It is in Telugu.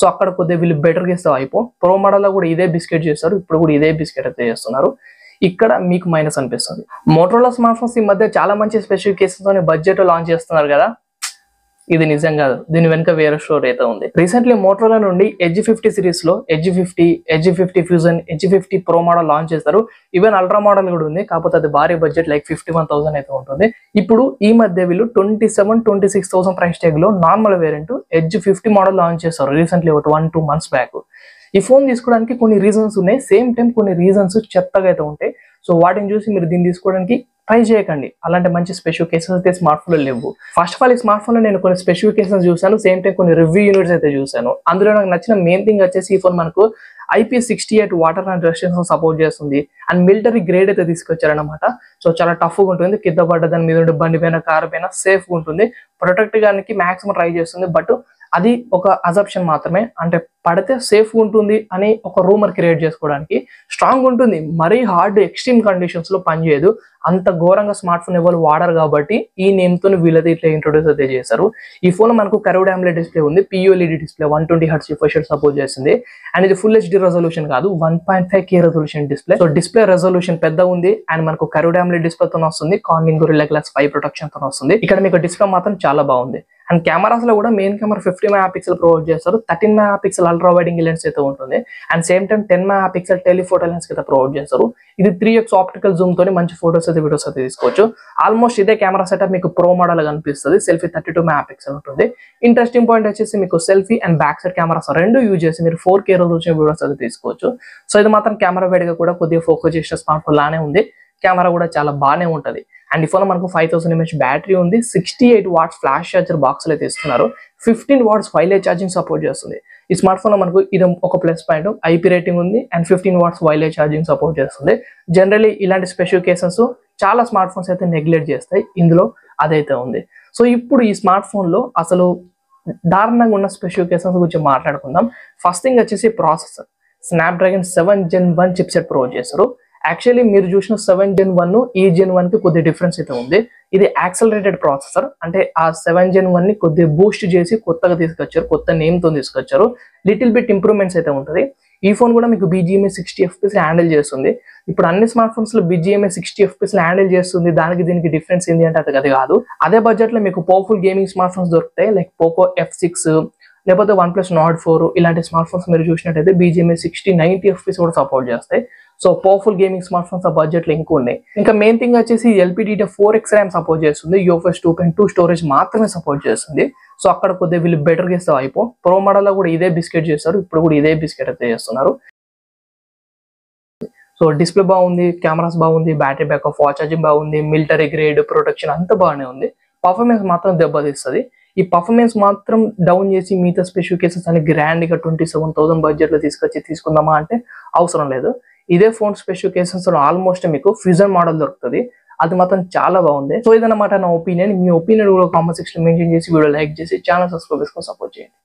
సో అక్కడ కొద్దిగా వీళ్ళు బెటర్ గా ఇస్తావు అయిపో ప్రో మోడల్ లో కూడా ఇదే బిస్కెట్ చేస్తారు, ఇప్పుడు కూడా ఇదే బిస్కెట్ అయితే చేస్తున్నారు. ఇక్కడ మీకు మైనస్ అనిపిస్తుంది. మోటరోలా స్మార్ట్ ఫోన్స్ ఈ మధ్య చాలా మంచి స్పెసిఫికేషన్స్ తో బడ్జెట్ లాంచ్ చేస్తున్నారు కదా, ఇది నిజం కాదు, దీని వెనుక వేరే స్టోరీ అయితే ఉంది. రీసెంట్లీ మోటరోలా నుండి ఎడ్జ్ 50 సిరీస్ లో edge 50, edge 50 fusion, edge 50 pro model launch చేస్తారు. ఈవెన్ అల్ట్రా మోడల్ కూడా ఉంది, కాకపోతే అది భారీ బడ్జెట్ లైక్ 51,000 అయితే ఉంటుంది. ఇప్పుడు ఈ మధ్య వీళ్ళు 27-26,000 ప్రైస్ ట్యాగ్ లో normal variant edge 50 model launch చేస్తారు రీసెంట్లీ ఒక 1-2 months బ్యాక్. ఈ ఫోన్ తీసుకోవడానికి కొన్ని రీజన్స్ ఉన్నాయి, సేమ్ టైం కొన్ని రీజన్స్ చెత్తగా అయితే ఉంటాయి. సో వాటిని చూసి మీరు దీన్ని తీసుకోవడానికి ట్రై చేయకండి, అలాంటి మంచి స్పెసిఫికేషన్స్ అయితే స్మార్ట్ ఫోన్ లో లేవు. ఫస్ట్ ఆఫ్ ఆల్ ఈ స్మార్ట్ ఫోన్ లో నేను కొన్ని స్పెసిఫికేషన్స్ చూసాను, సేమ్ టైం కొన్ని రివ్యూ యూనిట్స్ అయితే చూసాను. అందులో నాకు నచ్చిన మెయిన్ థింగ్ వచ్చేసి ఈ ఫోన్ మనకు IP68 water and resistance support చేస్తుంది అండ్ మిలిటరీ గ్రేడ్ అయితే తీసుకొచ్చారనమాట. సో చాలా టఫ్ గా ఉంటుంది, కింద పడ్డ దాని మీద ఉండే బండి పైన కారు పైన సేఫ్ గా ఉంటుంది, ప్రొటెక్ట్ గానికి మాక్సిమం ట్రై చేస్తుంది. బట్ అది ఒక అజంప్షన్ మాత్రమే, అంటే పడితే సేఫ్ ఉంటుంది అని ఒక రూమర్ క్రియేట్ చేసుకోవడానికి. స్ట్రాంగ్ ఉంటుంది, మరీ హార్డ్ ఎక్స్ట్రీమ్ కండిషన్స్ లో పనిచేయదు, అంత ఘోరంగా స్మార్ట్ ఫోన్ ఎవరు వాడరు కాబట్టి ఈ నేమ్ తో వీళ్ళైతే ఇట్లా ఇంట్రొడ్యూస్ అయితే చేశారు. ఈ ఫోన్ మనకు కర్వ్డ్ AMOLED డిస్ప్లే ఉంది, POLED display 120 Hz refresh rate support చేస్తుంది. అండ్ ఇది ఫుల్ HD రెజల్యూషన్ కాదు, 1.5K resolution display. So display resolution పెద్దగా ఉంది అండ్ మనకు కర్వ్డ్ AMOLED డిస్ప్లే తో వస్తుంది, కార్నింగ్ గొరిల్లా గ్లాస్ 5 ప్రొటెక్షన్ తో వస్తుంది. ఇక్కడ మీకు డిస్ప్లే మాత్రం చాలా బాగుంది. అండ్ కెమెరాస్ లో కూడా మెయిన్ కెమెరా 50 MP ప్రొవైడ్ చేస్తారు, 13 MP అల్ట్రా వైడింగ్ లెన్స్ అయితే ఉంటుంది and same time 10 MP telephoto lens అయితే ప్రొవైడ్ చేస్తారు. ఇది 3x ఆప్టికల్ జూమ్ తోని మంచి ఫోటోస్ అయితే వీడియోస్ అయితే తీసుకోవచ్చు. ఆల్మోస్ట్ ఇదే కెమెరా సెటప్ మీకు ప్రో మోడల్ కనిపిస్తుంది, సెల్ఫీ 32 MP ఉంటుంది. ఇంట్రెస్టింగ్ పాయింట్ వచ్చేసి మీకు selfie and back side cameras రెండు యూజ్ చేసి మీరు 4K రెజల్యూషన్ వీడియోస్ అయితే తీసుకోవచ్చు. సో ఇది మాత్రం కెమెరా వేడిగా కూడా కొద్దిగా ఫోకస్ చేసిన స్మార్ట్ ఫోన్ లానే ఉంది, కెమెరా కూడా చాలా బాగానే ఉంటుంది. అండ్ ఈ ఫోన్ మనకు 5000 mAh బ్యాటరీ ఉంది, 68 watts ఫ్లాష్ చార్జర్ బాక్స్ అయితే ఇస్తున్నారు, 15 watts వైర్లెస్ ఛార్జింగ్ సపోర్ట్ చేస్తుంది. ఈ స్మార్ట్ ఫోన్ లో మనకు ఇది ఒక ప్లస్ పాయింట్, IP రేటింగ్ ఉంది and 15 watts wireless charging support చేస్తుంది. జనరల్లీ ఇలాంటి స్పెసిఫికేషన్స్ చాలా స్మార్ట్ ఫోన్స్ అయితే నెగ్లెక్ట్ చేస్తాయి, ఇందులో అదైతే ఉంది. సో ఇప్పుడు ఈ స్మార్ట్ ఫోన్ లో అసలు దారుణంగా ఉన్న స్పెసిఫికేషన్స్ గురించి మాట్లాడుకుందాం. ఫస్ట్ థింగ్ వచ్చేసి processor, Snapdragon 7 Gen 1 chipset provide చేస్తారు. యాక్చువల్లీ మీరు చూసిన 7 Gen 1 ఈ Gen 1 కి కొద్ది డిఫరెన్స్ అయితే ఉంది. ఇది యాక్సలరేటెడ్ ప్రాసెసర్, అంటే ఆ 7 Gen 1 ని కొద్దిగా బూస్ట్ చేసి కొత్తగా తీసుకొచ్చారు, కొత్త నేమ్ తో తీసుకొచ్చారు, లిటిల్ బిట్ ఇంప్రూవ్మెంట్స్ అయితే ఉంటుంది. ఈ ఫోన్ కూడా మీకు BGMA 60 FPS హ్యాండిల్ చేస్తుంది. ఇప్పుడు అన్ని స్మార్ట్ ఫోన్స్ లో BGMA 60 FPS హ్యాండిల్ చేస్తుంది, దానికి దీనికి డిఫరెన్స్ ఏంటి అంటే అది కాదు. అదే బడ్జెట్ లో మీకు పవర్ఫుల్ గేమింగ్ స్మార్ట్ ఫోన్స్ దొరుకుతాయి, లైక్ పోకో F6 లేకపోతే OnePlus Nord 4 ఇలాంటి స్మార్ట్ ఫోన్స్ మీరు చూసినట్టయితే BGMA 60-90 FPS కూడా సపోర్ట్ చేస్తాయి. So powerful gaming smart phones ఆ బడ్జెట్ లో ఇంకా ఉన్నాయి. ఇంకా మెయిన్ థింగ్ వచ్చేసి LPDDR4X RAM సపోర్ట్ చేస్తుంది, UFS 2.2 స్టోరేజ్ మాత్రమే సపోర్ట్ చేస్తుంది. సో అక్కడ కొద్దిగా వీళ్ళు బెటర్ గా ఇస్తావు అయిపో ప్రో మోడల్ లో కూడా ఇదే బిస్కెట్ చేస్తారు, ఇప్పుడు కూడా ఇదే బిస్కెట్ అయితే చేస్తున్నారు. సో డిస్ప్లే బాగుంది, కెమెరాస్ బాగుంది, బ్యాటరీ బ్యాకప్, ఫాస్ట్ ఛార్జింగ్ బాగుంది, మిలిటరీ గ్రేడ్ ప్రొటెక్షన్ అంతా బాగానే ఉంది. పర్ఫార్మెన్స్ మాత్రం దెబ్బతీస్తుంది. ఈ పర్ఫార్మెన్స్ మాత్రం డౌన్ చేసి మిగతా స్పెసిఫికేషన్స్ అని గ్రాండ్ గా 27,000 బడ్జెట్ లో తీసుకుందామా అంటే అవసరం లేదు. ఇదే ఫోన్ స్పెసిఫికేషన్స్ ఆల్మోస్ట్ మీకు ఫ్యూజన్ మోడల్ దొరుకుతుంది, అది మాత్రం చాలా బాగుంది. సో ఇదన్నమాట నా ఒపీనియన్. మీ ఒపీనియన్ కూడా కామెంట్ సెక్షన్ లో మెన్షన్ చేసి వీడియో లైక్ చేసి ఛానల్ సబ్స్క్రైబ్ చేసుకొని సపోర్ట్ చేయండి.